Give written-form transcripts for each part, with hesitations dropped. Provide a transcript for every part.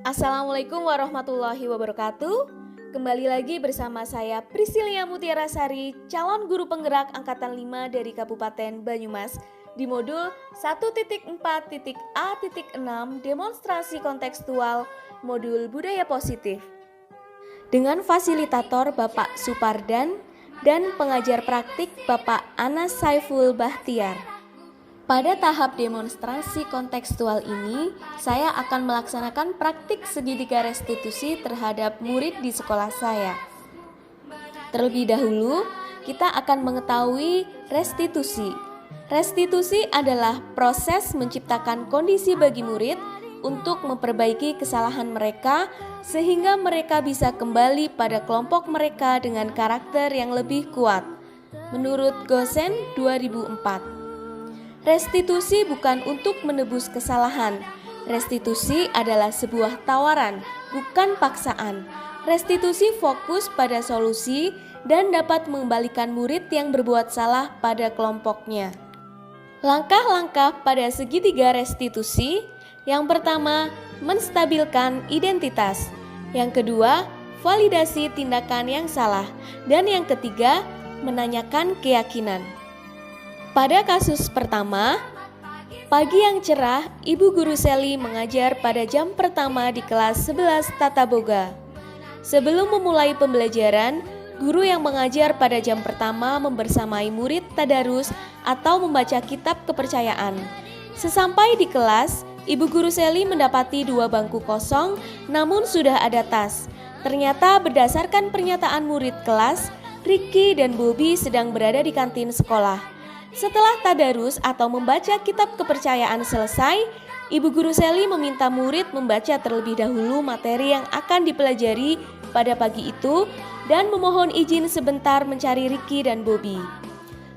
Assalamualaikum warahmatullahi wabarakatuh. Kembali lagi bersama saya Priscilia Mutiara Sari, calon guru penggerak angkatan 5 dari Kabupaten Banyumas di modul 1.4.A.6 demonstrasi kontekstual modul budaya positif. Dengan fasilitator Bapak Supardan dan pengajar praktik Bapak Anas Saiful Bahtiar. Pada tahap demonstrasi kontekstual ini, saya akan melaksanakan praktik segitiga restitusi terhadap murid di sekolah saya. Terlebih dahulu, kita akan mengetahui restitusi. Restitusi adalah proses menciptakan kondisi bagi murid untuk memperbaiki kesalahan mereka sehingga mereka bisa kembali pada kelompok mereka dengan karakter yang lebih kuat. Menurut Gosen 2004. Restitusi bukan untuk menebus kesalahan. Restitusi adalah sebuah tawaran, bukan paksaan. Restitusi fokus pada solusi dan dapat mengembalikan murid yang berbuat salah pada kelompoknya. Langkah-langkah pada segitiga restitusi. Yang pertama, menstabilkan identitas. Yang kedua, validasi tindakan yang salah. Dan yang ketiga, menanyakan keyakinan. Pada kasus pertama, pagi yang cerah, Ibu Guru Seli mengajar pada jam pertama di kelas 11 Tata Boga. Sebelum memulai pembelajaran, guru yang mengajar pada jam pertama membersamai murid tadarus atau membaca kitab kepercayaan. Sesampai di kelas, Ibu Guru Seli mendapati 2 bangku kosong, namun sudah ada tas. Ternyata berdasarkan pernyataan murid kelas, Ricky dan Bobby sedang berada di kantin sekolah. Setelah tadarus atau membaca kitab kepercayaan selesai, Ibu Guru Seli meminta murid membaca terlebih dahulu materi yang akan dipelajari pada pagi itu dan memohon izin sebentar mencari Ricky dan Bobby.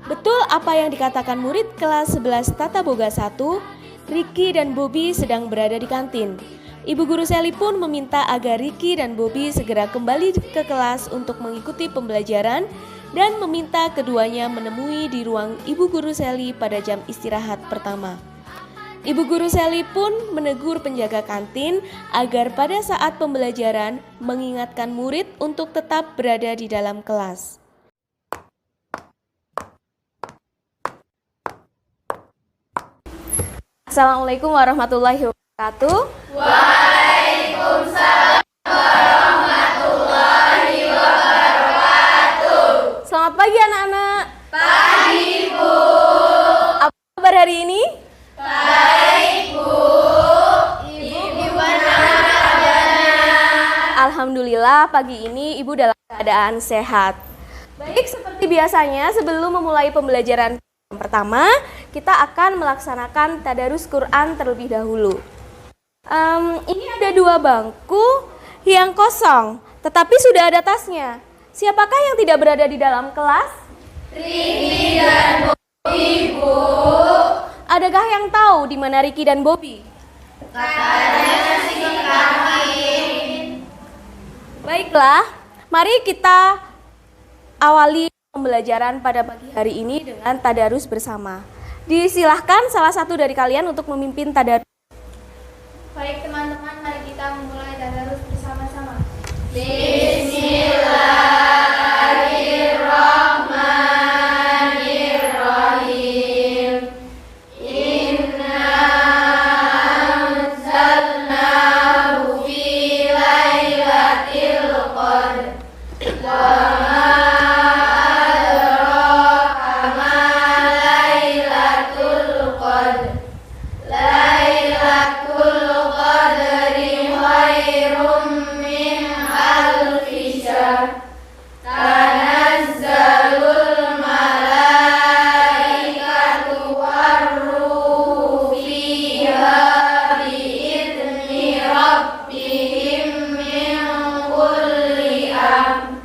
Betul apa yang dikatakan murid kelas 11 Tata Boga 1, Ricky dan Bobby sedang berada di kantin. Ibu Guru Seli pun meminta agar Ricky dan Bobby segera kembali ke kelas untuk mengikuti pembelajaran dan meminta keduanya menemui di ruang Ibu Guru Seli pada jam istirahat pertama. Ibu Guru Seli pun menegur penjaga kantin agar pada saat pembelajaran mengingatkan murid untuk tetap berada di dalam kelas. Assalamualaikum warahmatullahi wabarakatuh. Waalaikumsalam warahmatullahi wabarakatuh. Selamat pagi anak-anak. Pagi, Bu. Apa kabar hari ini? Baik, Bu. Ibu bagaimana kabarnya? Alhamdulillah pagi ini Ibu dalam keadaan sehat. Baik, seperti biasanya sebelum memulai pembelajaran yang pertama, kita akan melaksanakan tadarus Quran terlebih dahulu. Ini ada 2 bangku yang kosong, tetapi sudah ada tasnya. Siapakah yang tidak berada di dalam kelas? Ricky dan Bobby, Bu. Adakah yang tahu di mana Ricky dan Bobby? Katanya si kantin. Baiklah, mari kita awali pembelajaran pada pagi hari ini dengan tadarus bersama. Disilahkan salah satu dari kalian untuk memimpin tadarus. Baik teman-teman, mari kita memulai tadarus bersama-sama. Bismillahirrahmanirrahim. Inna anzalnahu fi lailatul qadr. Wa ma adraka ma lailatul qadr. Lailatul qadri khairum min alfi syahr. Tanazzalul malaikatu warruhu fiha biidzni rabbihim min kulli amr.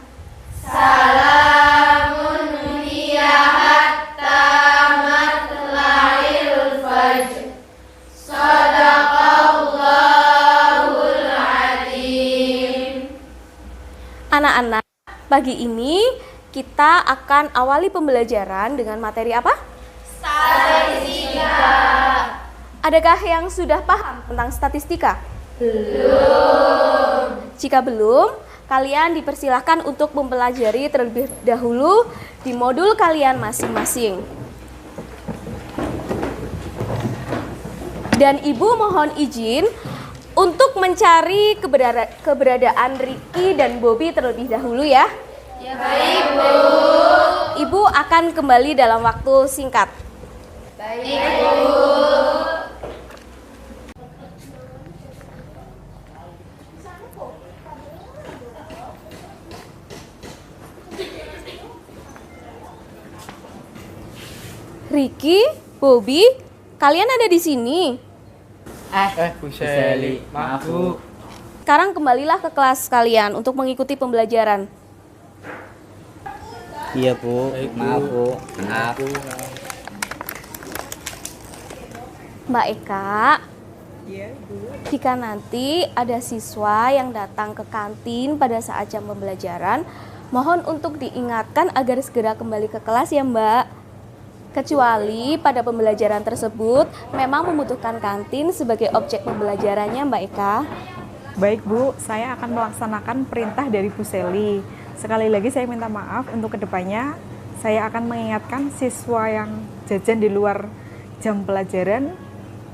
Salamun hiya hatta matla'il fajr. Shadaqallahul adzim. Anak-anak, pagi ini kita akan awali pembelajaran dengan materi apa? Statistika. Adakah yang sudah paham tentang statistika? Jika belum, kalian dipersilahkan untuk mempelajari terlebih dahulu di modul kalian masing-masing. Dan Ibu mohon izin untuk mencari keberadaan Ricky dan Bobby terlebih dahulu ya. Ya, baik, Bu. Ibu akan kembali dalam waktu singkat. Baik, Bu. Ricky, Bobby, kalian ada di sini. Bu Seli, maaf Bu. Sekarang kembalilah ke kelas kalian untuk mengikuti pembelajaran. Iya Bu, maaf Bu. Maaf. Mbak Eka, jika nanti ada siswa yang datang ke kantin pada saat jam pembelajaran, mohon untuk diingatkan agar segera kembali ke kelas ya Mbak. Kecuali pada pembelajaran tersebut memang membutuhkan kantin sebagai objek pembelajarannya Mbak Eka. Baik Bu, saya akan melaksanakan perintah dari Bu Seli. Sekali lagi saya minta maaf untuk kedepannya. Saya akan mengingatkan siswa yang jajan di luar jam pelajaran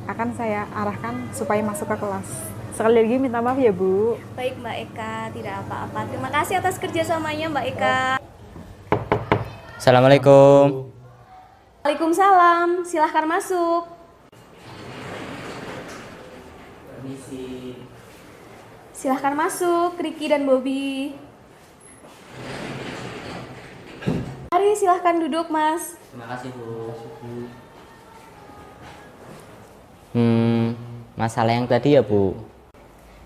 akan saya arahkan supaya masuk ke kelas. Sekali lagi minta maaf ya Bu. Baik Mbak Eka, tidak apa-apa. Terima kasih atas kerjasamanya Mbak Eka. Assalamualaikum. Waalaikumsalam, silahkan masuk. Permisi. Silahkan masuk, Ricky dan Bobby. Mari silahkan duduk Mas. Terima kasih Bu. Masalah yang tadi ya Bu.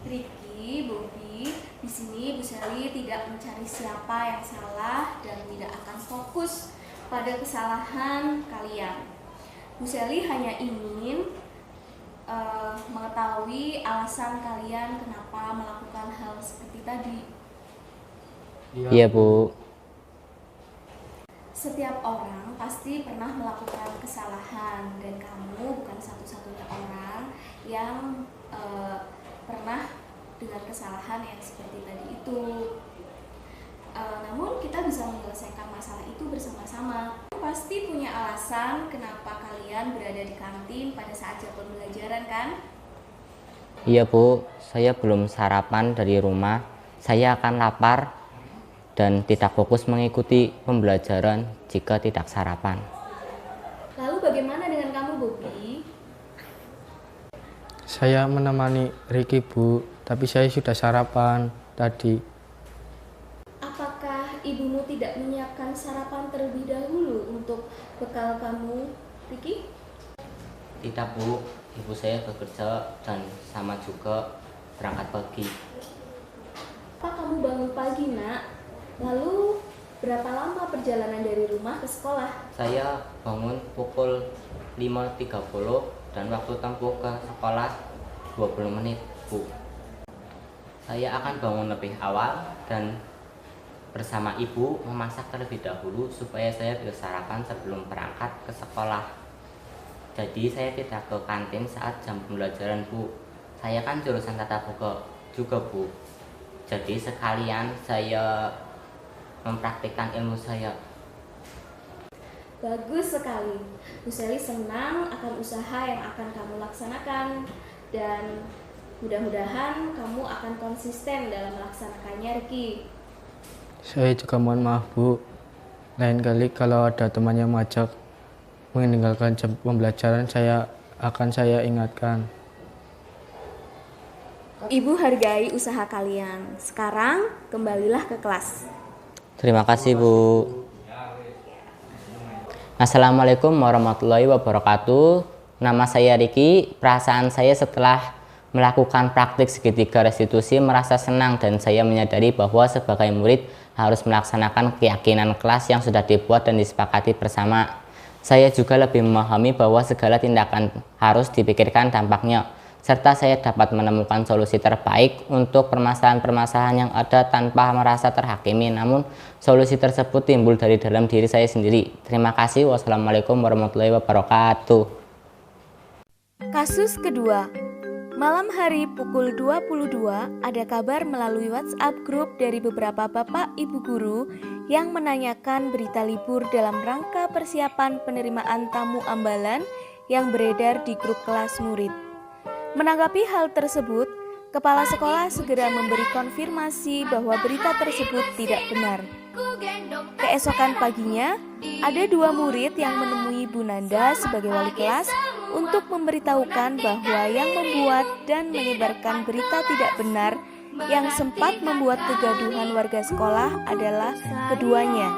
Ricky, Bobby, di sini Bu Seli tidak mencari siapa yang salah dan tidak akan fokus pada kesalahan kalian. Bu Seli hanya ingin mengetahui alasan kalian kenapa melakukan hal seperti tadi. Iya Bu. Setiap orang pasti pernah melakukan kesalahan dan kamu bukan satu-satunya orang yang pernah dengan kesalahan yang seperti tadi itu. Namun kita bisa menyelesaikan masalah itu bersama-sama. Pasti punya alasan kenapa kalian berada di kantin pada saat jam pembelajaran kan? Iya Bu, saya belum sarapan dari rumah. Saya akan lapar dan tidak fokus mengikuti pembelajaran jika tidak sarapan. Lalu bagaimana dengan kamu Bobby? Saya menemani Ricky Bu, tapi saya sudah sarapan tadi. Apakah ibumu tidak menyiapkan sarapan terlebih dahulu untuk bekal kamu, Ricky? Tidak Bu, ibu saya bekerja dan sama juga berangkat pagi. Apa kamu bangun pagi nak? Lalu berapa lama perjalanan dari rumah ke sekolah? Saya bangun pukul 5.30 dan waktu tempuh ke sekolah 20 menit Bu. Saya akan bangun lebih awal dan bersama ibu memasak terlebih dahulu supaya saya bisa sarapan sebelum berangkat ke sekolah. Jadi saya tidak ke kantin saat jam pembelajaran Bu. Saya kan jurusan tata boga juga Bu. Jadi sekalian saya mempraktikkan ilmu saya. Bagus sekali. Bu Seli senang akan usaha yang akan kamu laksanakan dan mudah-mudahan kamu akan konsisten dalam melaksanakannya, Ricky. Saya juga mohon maaf Bu. Lain kali kalau ada teman yang mengajak meninggalkan jam pembelajaran, saya ingatkan. Ibu hargai usaha kalian. Sekarang kembalilah ke kelas. Terima kasih Bu. Assalamualaikum warahmatullahi wabarakatuh. Nama saya Ricky. Perasaan saya setelah melakukan praktik segitiga restitusi merasa senang dan saya menyadari bahwa sebagai murid harus melaksanakan keyakinan kelas yang sudah dibuat dan disepakati bersama. Saya juga lebih memahami bahwa segala tindakan harus dipikirkan dampaknya, serta saya dapat menemukan solusi terbaik untuk permasalahan-permasalahan yang ada tanpa merasa terhakimi, namun solusi tersebut timbul dari dalam diri saya sendiri. Terima kasih. Wassalamualaikum warahmatullahi wabarakatuh. Kasus kedua. Malam hari pukul 22 ada kabar melalui WhatsApp grup dari beberapa bapak ibu guru yang menanyakan berita libur dalam rangka persiapan penerimaan tamu ambalan yang beredar di grup kelas murid. Menanggapi hal tersebut, kepala sekolah segera memberi konfirmasi bahwa berita tersebut tidak benar. Keesokan paginya, ada 2 murid yang menemui Bu Nanda sebagai wali kelas untuk memberitahukan bahwa yang membuat dan menyebarkan berita tidak benar yang sempat membuat kegaduhan warga sekolah adalah keduanya.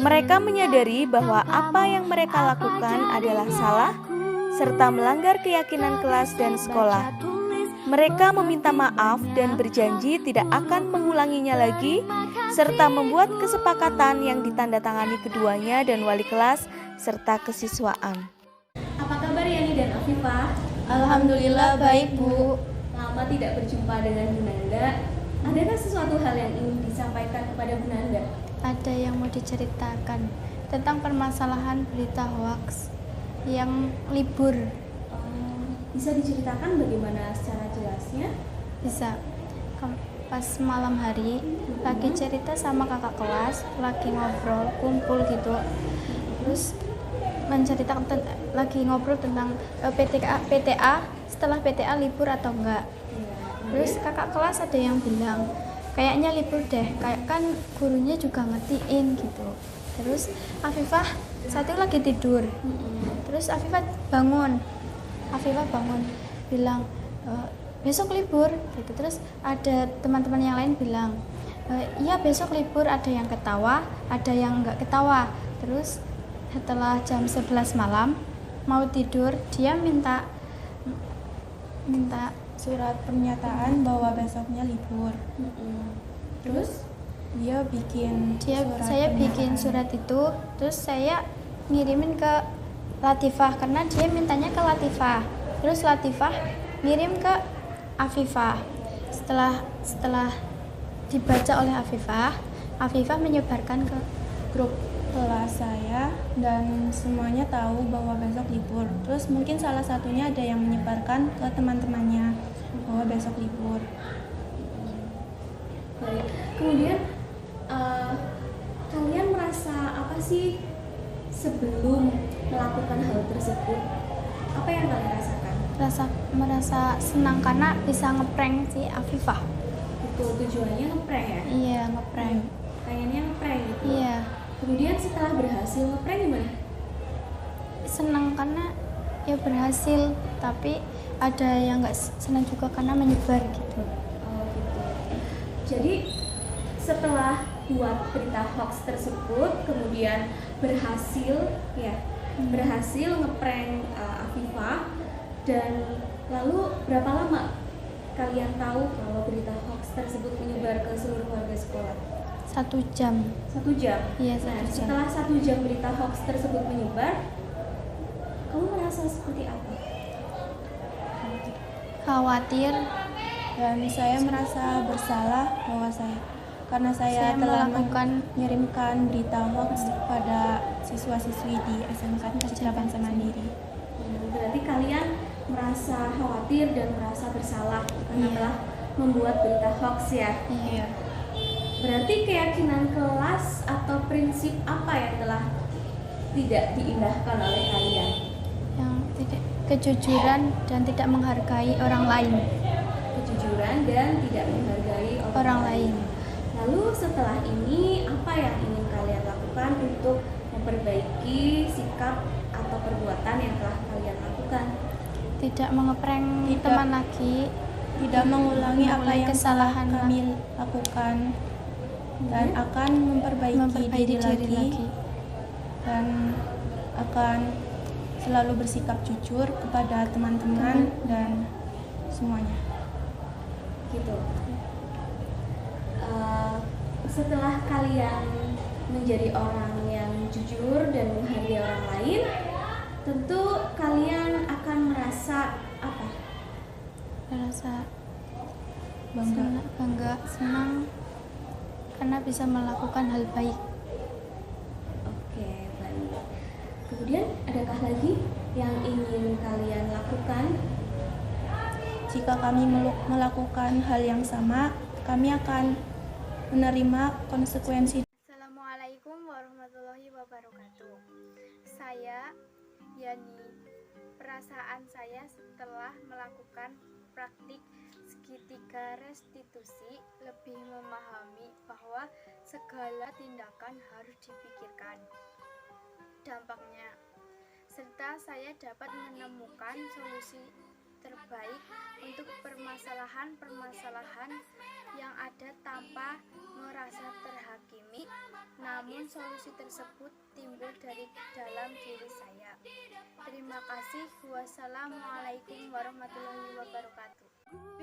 Mereka menyadari bahwa apa yang mereka lakukan adalah salah serta melanggar keyakinan kelas dan sekolah. Mereka meminta maaf dan berjanji tidak akan mengulanginya lagi serta membuat kesepakatan yang ditandatangani keduanya dan wali kelas serta kesiswaan. Apa kabar Yani dan Afifah? Alhamdulillah baik, Bu. Lama tidak berjumpa dengan Bu Nanda. Adakah sesuatu hal yang ingin disampaikan kepada Bu Nanda? Ada yang mau diceritakan tentang permasalahan berita hoax yang libur. Bisa diceritakan bagaimana secara jelasnya? Bisa. Pas malam hari lagi cerita sama kakak kelas, lagi ngobrol, kumpul gitu. Terus menceritakan lagi ngobrol tentang PTA setelah PTA libur atau enggak. Terus kakak kelas ada yang bilang kayaknya libur deh, kayak kan gurunya juga ngertiin gitu. Terus Afifah saat itu lagi tidur. Terus Afifah bangun bilang besok libur gitu. Terus ada teman-teman yang lain bilang iya besok libur, ada yang ketawa ada yang enggak ketawa. Terus setelah jam 11 malam mau tidur, dia minta surat pernyataan bahwa besoknya libur. Terus saya bikin surat itu, terus saya ngirimin ke Latifah karena dia mintanya ke Latifah. Terus Latifah ngirim ke Afifah. Setelah dibaca oleh Afifah menyebarkan ke grup Kelas saya dan semuanya tahu bahwa besok libur. Terus mungkin salah satunya ada yang menyebarkan ke teman-temannya bahwa besok libur. Baik. Kemudian kalian merasa apa sih sebelum melakukan hal tersebut? Apa yang kalian rasakan? merasa senang karena bisa ngeprank si Afifah. Itu tujuannya ngeprank ya? Iya, ngeprank. Pengennya ngeprank gitu? Iya. Kemudian setelah berhasil ngeprank gimana? Senang karena ya berhasil, tapi ada yang nggak senang juga karena menyebar gitu. Oh gitu. Jadi setelah buat berita hoax tersebut, kemudian berhasil ngeprank Afifah, dan lalu berapa lama kalian tahu kalau berita hoax tersebut menyebar ke seluruh warga sekolah? 1 jam. 1 jam? Iya, 1 Nah, jam. setelah 1 jam berita hoax tersebut menyebar, kamu merasa seperti apa? Khawatir. Dan saya merasa bersalah bahwa karena saya telah mengirimkan berita hoax pada siswa-siswi di SMK Negeri Bangsa Mandiri. Berarti kalian merasa khawatir dan merasa bersalah karena telah membuat berita hoax ya? Iya. Berarti keyakinan kelas atau prinsip apa yang telah tidak diindahkan oleh kalian? Yang tidak kejujuran dan tidak menghargai orang lain. Kejujuran dan tidak menghargai Orang lain. Lalu setelah ini apa yang ingin kalian lakukan untuk memperbaiki sikap atau perbuatan yang telah kalian lakukan? Tidak mengeprank teman lagi. Tidak mengulangi apa yang kesalahan telah kami lakukan, dan akan memperbaiki diri lagi, dan akan selalu bersikap jujur kepada teman-teman dan semuanya. Gitu. Setelah kalian menjadi orang yang jujur dan menghargai orang lain, tentu kalian akan merasa apa? Merasa Bangga. senang karena bisa melakukan hal baik. Oke, baik. Kemudian adakah lagi yang ingin kalian lakukan jika kami melakukan hal yang sama, kami akan menerima konsekuensi. Assalamualaikum warahmatullahi wabarakatuh. Saya Yani, perasaan saya setelah melakukan praktik segitiga restitusi lebih memahami bahwa segala tindakan harus dipikirkan dampaknya, serta saya dapat menemukan solusi terbaik untuk permasalahan-permasalahan yang ada tanpa merasa terhakimi, namun solusi tersebut timbul dari dalam diri saya. Terima kasih. Wassalamualaikum warahmatullahi wabarakatuh.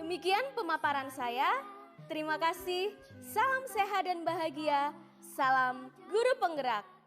Demikian pemaparan saya. Terima kasih. Salam sehat dan bahagia. Salam guru penggerak.